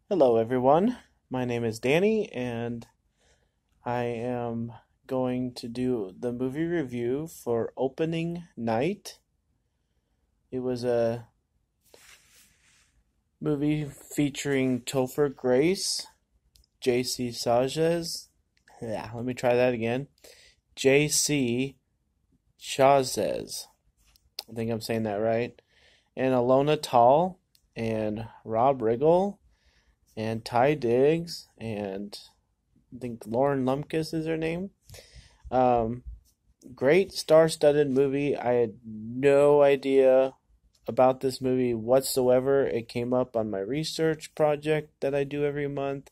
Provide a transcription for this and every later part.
Hello, everyone. My name is Danny, and I am going to do the movie review for Opening Night. It was a movie featuring Topher Grace, J.C. Chazes. Yeah, let me try that again. J.C. Chazes. I think I'm saying that right. And Alona Tall, and Rob Riggle, and Ty Diggs, and I think Lauren Lumpkins is her name. Um, Great star-studded movie. I had no idea about this movie whatsoever. It came up on my research project that I do every month,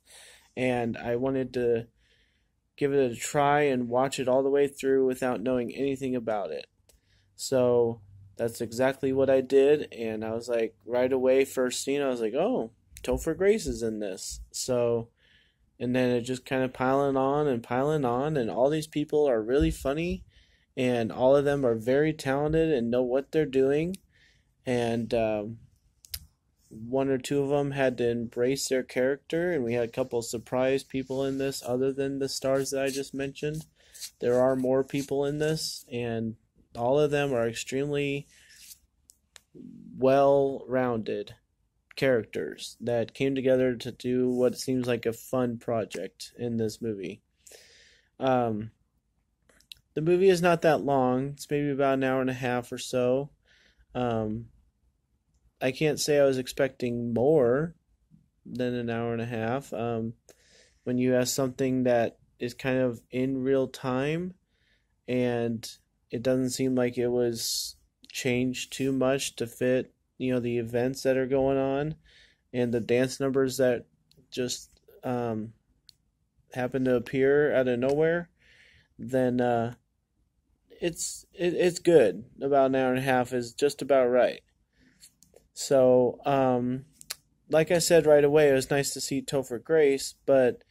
and I wanted to give it a try and watch it all the way through without knowing anything about it. So that's exactly what I did, and I was like, right away, first scene, I was like, oh, Topher Grace is in this. So, and then it just kind of piling on, and all these people are really funny, and all of them are very talented and know what they're doing. And one or two of them had to embrace their character, and we had a couple of surprise people in this, other than the stars that I just mentioned. There are more people in this, and all of them are extremely well rounded characters that came together to do what seems like a fun project in this movie. Um, the movie is not that long. It's maybe about an hour and a half or so. Um, I can't say I was expecting more than an hour and a half. When you have something that is kind of in real time and it doesn't seem like it was changed too much to fit, the events that are going on and the dance numbers that just happen to appear out of nowhere, then it's good. About an hour and a half is just about right. So, like I said right away, it was nice to see Topher Grace, but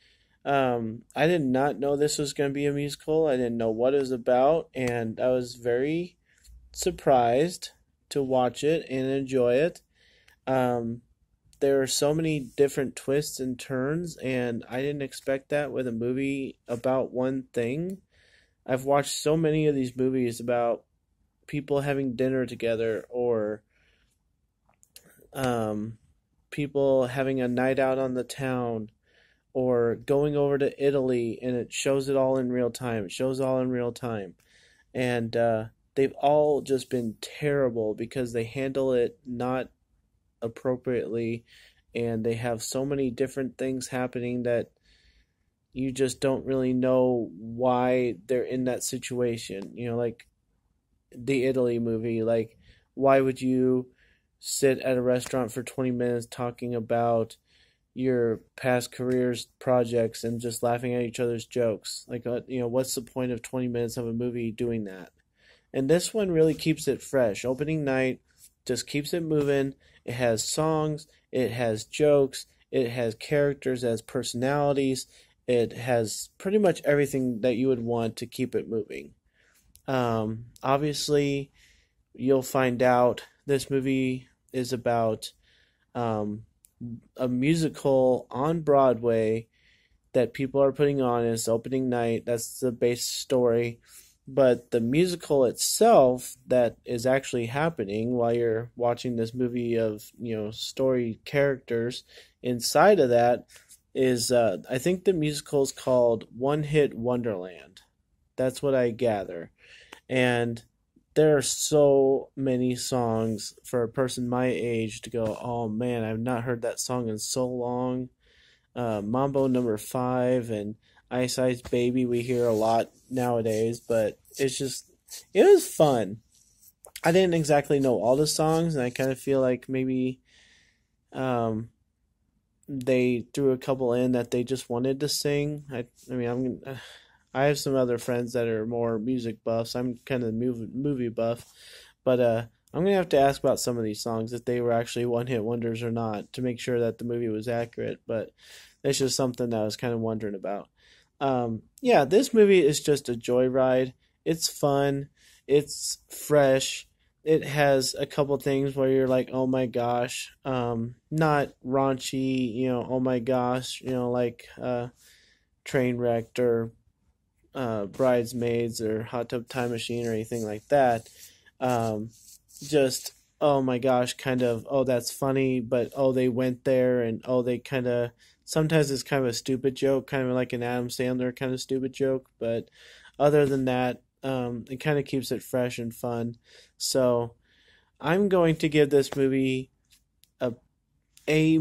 I did not know this was going to be a musical. I didn't know what it was about, and I was very surprised to watch it and enjoy it. Um, there are so many different twists and turns, and I didn't expect that with a movie about one thing. I've watched so many of these movies about people having dinner together or um, people having a night out on the town or going over to Italy and it shows it all in real time. It shows all in real time. And they've all just been terrible because they handle it not appropriately and they have so many different things happening that you just don't really know why they're in that situation. Like the Italy movie, like why would you sit at a restaurant for 20 minutes talking about your past careers projects and just laughing at each other's jokes? Like what's the point of 20 minutes of a movie doing that? And this one really keeps it fresh. Opening night just keeps it moving. It has songs, it has jokes, it has characters as personalities, it has pretty much everything that you would want to keep it moving. Obviously, you'll find out this movie is about um, a musical on Broadway that people are putting on as opening night. That's the base story. But the musical itself that is actually happening while you're watching this movie of, story characters inside of that is, I think the musical is called One Hit Wonderland. That's what I gather. And there are so many songs for a person my age to go, oh man, I've not heard that song in so long. Mambo Number Five and Ice Ice Baby we hear a lot nowadays, but it was fun. I didn't exactly know all the songs, and I kind of feel like maybe um, they threw a couple in that they just wanted to sing. I mean, I have some other friends that are more music buffs. I'm kind of movie buff, but I'm gonna have to ask about some of these songs if they were actually one hit wonders or not to make sure that the movie was accurate. But it's just something that I was kind of wondering about. Yeah, this movie is just a joyride. It's fun. It's fresh. it has a couple things where you're like, oh my gosh, not raunchy, oh my gosh, like Trainwrecked or Bridesmaids or Hot Tub Time Machine or anything like that. Um, just oh my gosh, kind of oh that's funny, but oh they went there and oh they kind of sometimes it's kind of a stupid joke, kind of like an Adam Sandler kind of stupid joke, but other than that, it kind of keeps it fresh and fun. So I'm going to give this movie a A-,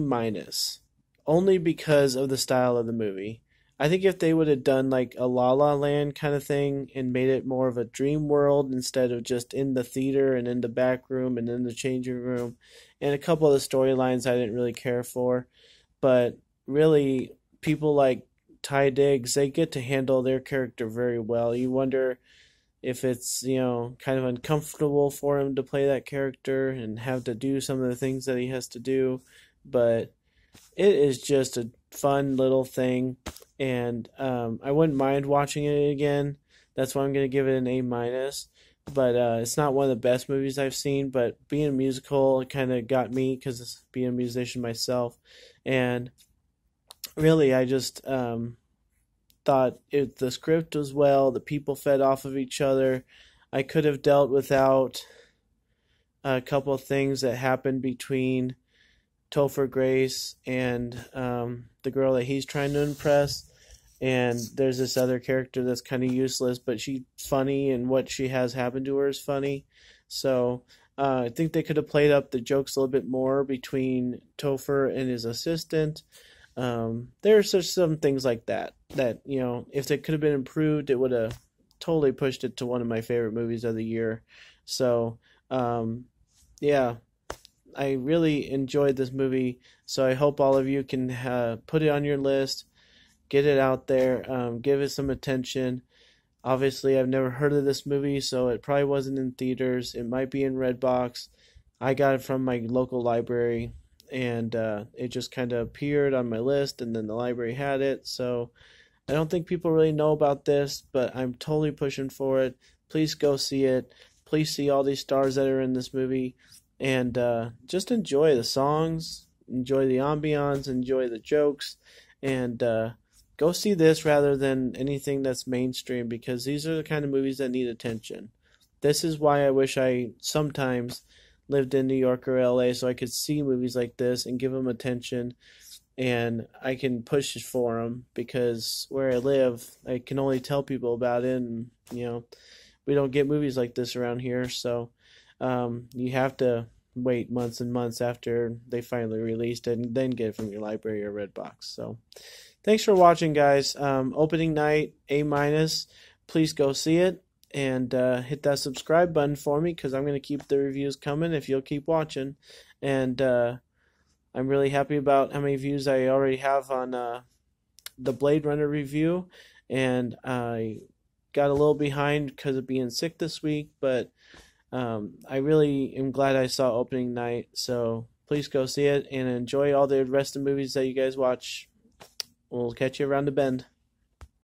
only because of the style of the movie. I think if they would have done like a La La Land kind of thing and made it more of a dream world instead of just in the theater and in the back room and in the changing room, and a couple of the storylines I didn't really care for, but really people like Ty Diggs, they get to handle their character very well. You wonder if it's, kind of uncomfortable for him to play that character and have to do some of the things that he has to do, but it is just a fun little thing, and I wouldn't mind watching it again. That's why I'm going to give it an A-. But it's not one of the best movies I've seen, but being a musical, it kind of got me because being a musician myself. And really, I just thought the script was well, the people fed off of each other. I could have dealt without a couple of things that happened between Topher Grace and the girl that he's trying to impress. And there's this other character that's kind of useless, but she's funny, and what she has happened to her is funny. So I think they could have played up the jokes a little bit more between Topher and his assistant. There's just some things like that if they could have been improved, it would have totally pushed it to one of my favorite movies of the year. So yeah, I really enjoyed this movie. So I hope all of you can put it on your list, get it out there, give it some attention. Obviously, I've never heard of this movie, so it probably wasn't in theaters. It might be in Redbox. I got it from my local library, and it just kind of appeared on my list, and then the library had it. So I don't think people really know about this, but I'm totally pushing for it. Please go see it. Please see all these stars that are in this movie, and just enjoy the songs, enjoy the ambiance, enjoy the jokes, and go see this rather than anything that's mainstream, because these are the kind of movies that need attention. This is why I wish I sometimes lived in New York or LA so I could see movies like this and give them attention, and I can push it for them, because where I live, I can only tell people about it, and we don't get movies like this around here, so you have to wait months and months after they finally released it and then get it from your library or Redbox. So thanks for watching, guys. Opening night, A-. Please go see it, and hit that subscribe button for me, because I'm going to keep the reviews coming if you'll keep watching. And I'm really happy about how many views I already have on the Blade Runner review, and I got a little behind because of being sick this week, but I really am glad I saw opening night. So please go see it and enjoy all the rest of the movies that you guys watch. We'll catch you around the bend.